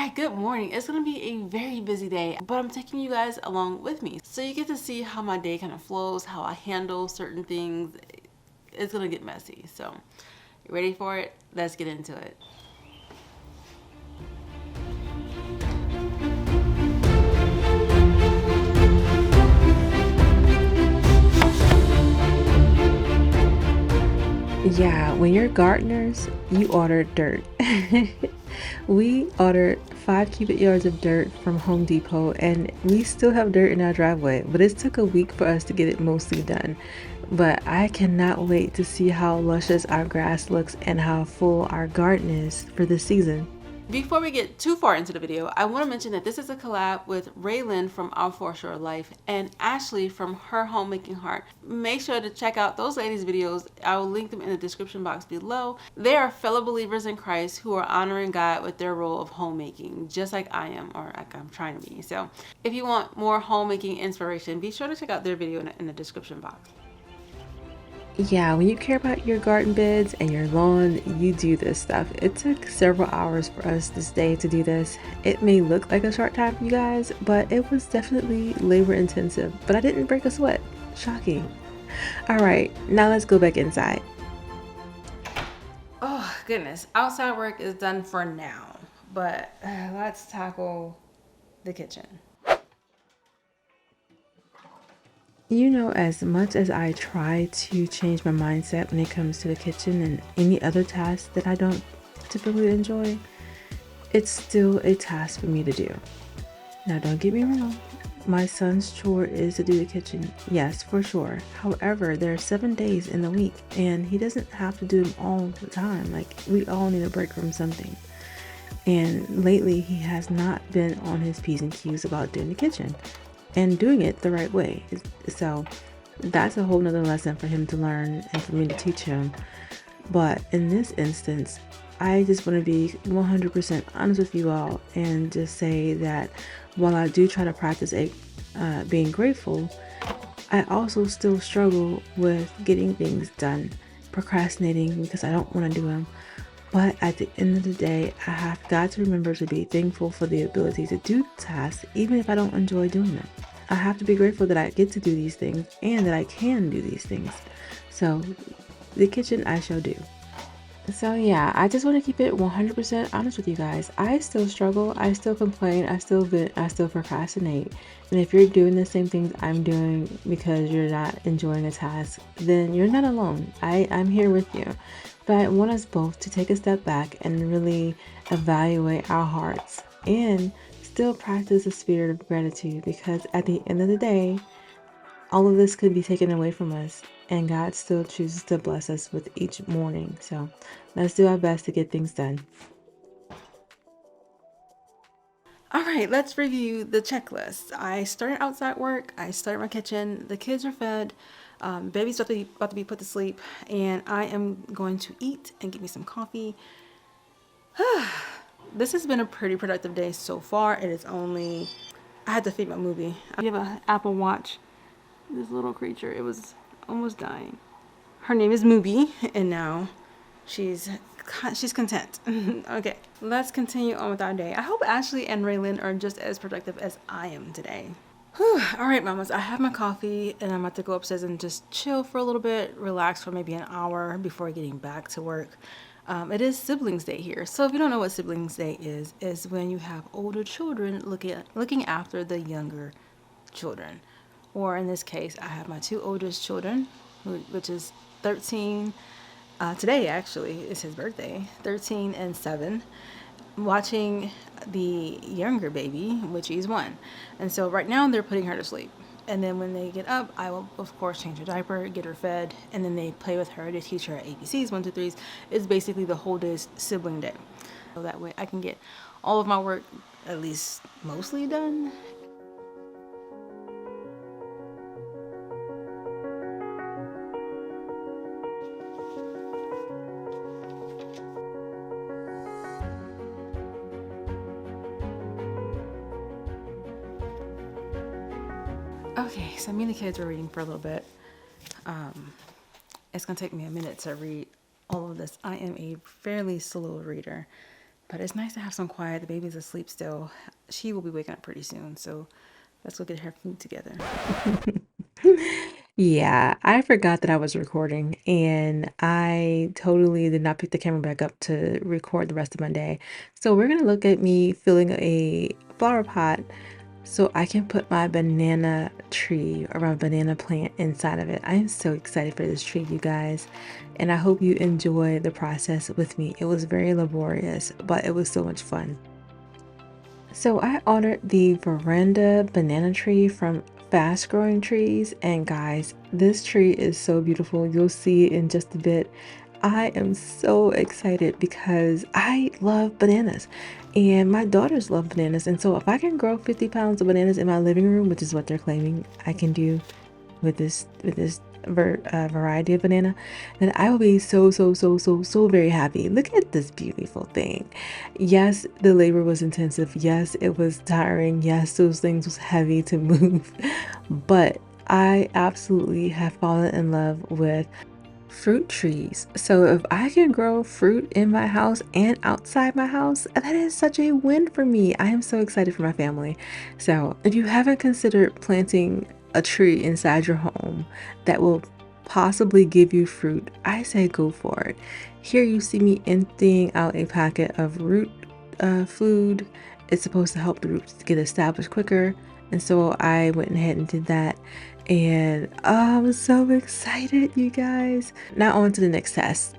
Alright, good morning. It's gonna be a very busy day, but I'm taking you guys along with me. So you get to see how my day kind of flows, how I handle certain things. It's gonna get messy. So, you ready for it? Let's get into it. Yeah, when you're gardeners, you order dirt. We ordered 5 cubic yards of dirt from Home Depot, and we still have dirt in our driveway, but it took a week for us to get it mostly done. But I cannot wait to see how luscious our grass looks and how full our garden is for this season. Before we get too far into the video, I want to mention that this is a collab with Raylynn from Our Foreshore Life and Ashley from Her Homemaking Heart. Make sure to check out those ladies' videos. I will link them in the description box below. They are fellow believers in Christ who are honoring God with their role of homemaking, just like I am, or like I'm trying to be. So if you want more homemaking inspiration, be sure to check out their video in the description box. Yeah, when you care about your garden beds and your lawn, you do this stuff. It took several hours for us this day to do this. It may look like a short time for you guys, but it was definitely labor intensive. But I didn't break a sweat. Shocking. All right, now let's go back inside. Oh goodness, outside work is done for now, but let's tackle the kitchen. You know, as much as I try to change my mindset when it comes to the kitchen and any other tasks that I don't typically enjoy, it's still a task for me to do. Now, don't get me wrong, my son's chore is to do the kitchen. Yes, for sure. However, there are 7 days in the week, and he doesn't have to do them all the time. Like, we all need a break from something. And lately, he has not been on his P's and Q's about doing the kitchen and doing it the right way. So that's a whole nother lesson for him to learn and for me to teach him. But in this instance, I just want to be 100% honest with you all and just say that while I do try to practice being grateful, I also still struggle with getting things done, procrastinating because I don't want to do them. But at the end of the day, I have got to remember to be thankful for the ability to do tasks, even if I don't enjoy doing them. I have to be grateful that I get to do these things and that I can do these things. So, the kitchen I shall do. So yeah, I just want to keep it 100% honest with you guys. I still struggle, I still complain, I still vent, I still procrastinate. And if you're doing the same things I'm doing because you're not enjoying a task, then you're not alone. I'm here with you. But I want us both to take a step back and really evaluate our hearts and still practice the spirit of gratitude, because at the end of the day, all of this could be taken away from us, and God still chooses to bless us with each morning. So let's do our best to get things done. All right, let's review the checklist. I started outside work. I started my kitchen. The kids are fed. Baby's about to be put to sleep, and I am going to eat and get me some coffee. This has been a pretty productive day so far. It is only, I had to feed my movie. I have an Apple Watch. This little creature, it was almost dying. Her name is Mubi, and now she's content. Okay, let's continue on with our day. I hope Ashley and Raylynn are just as productive as I am today. Whew. All right, mamas, I have my coffee, and I'm about to go upstairs and just chill for a little bit, relax for maybe an hour before getting back to work. It is Siblings Day here. So if you don't know what Siblings Day is when you have older children looking after the younger children. Or in this case, I have my two oldest children, which is 13. Today, actually, is his birthday, 13 and 7. Watching the younger baby, which is 1. And so right now they're putting her to sleep. And then when they get up, I will, of course, change her diaper, get her fed, and then they play with her to teach her ABCs, 1, 2, 3s. It's basically the whole day's sibling day. So that way I can get all of my work at least mostly done. Okay, so me and the kids were reading for a little bit. It's gonna take me a minute to read all of this. I am a fairly slow reader, But it's nice to have some quiet. The baby's asleep still. She will be waking up pretty soon, so let's go get her food together. Yeah, I forgot that I was recording and I totally did not pick the camera back up to record the rest of my day. So we're gonna look at me filling a flower pot so I can put my banana tree or my banana plant inside of it. I am so excited for this tree, you guys, and I hope you enjoy the process with me. It was very laborious, but it was so much fun. So I ordered the veranda banana tree from Fast Growing Trees, and guys, this tree is so beautiful. You'll see in just a bit. I am so excited because I love bananas and my daughters love bananas. And so if I can grow 50 pounds of bananas in my living room, which is what they're claiming I can do with this variety of banana, then I will be so very happy. Look at this beautiful thing. Yes, the labor was intensive. Yes, it was tiring. Yes, those things was heavy to move. But I absolutely have fallen in love with fruit trees. So if I can grow fruit in my house and outside my house, that is such a win for me. I am so excited for my family. So if you haven't considered planting a tree inside your home that will possibly give you fruit, I say go for it. Here you see me emptying out a packet of root food. It's supposed to help the roots get established quicker. And so I went ahead and did that. And oh, I'm so excited, you guys. Now on to the next test.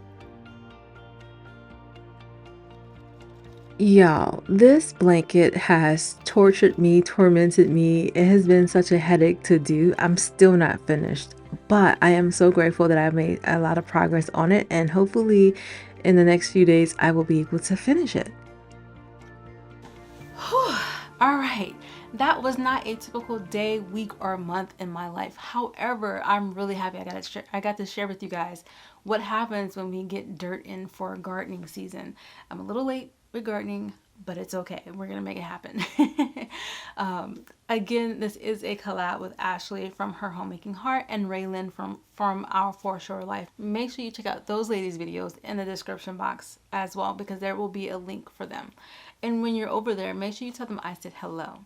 Y'all, this blanket has tortured me, tormented me. It has been such a headache to do. I'm still not finished, but I am so grateful that I made a lot of progress on it, and hopefully in the next few days I will be able to finish it. All right, that was not a typical day, week, or month in my life. However, I'm really happy I got to share with you guys what happens when we get dirt in for gardening season. I'm a little late with gardening, but it's okay. We're gonna make it happen. Again, this is a collab with Ashley from Her Homemaking Heart and Raylynn from Our Foreshore Life. Make sure you check out those ladies' videos in the description box as well, because there will be a link for them. And when you're over there, make sure you tell them I said hello.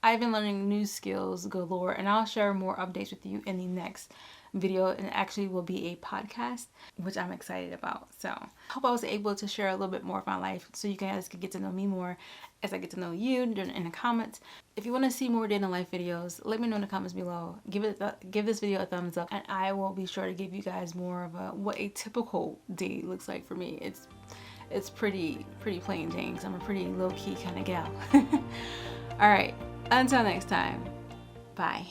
I've been learning new skills galore, and I'll share more updates with you in the next video, and actually will be a podcast, which I'm excited about. So I hope I was able to share a little bit more of my life so you guys can get to know me more as I get to know you in the comments. If you want to see more day in the life videos, let me know in the comments below. Give this video a thumbs up, and I will be sure to give you guys more of what a typical day looks like for me. It's pretty plain Jane, because I'm a pretty low-key kind of gal. All right, until next time, bye.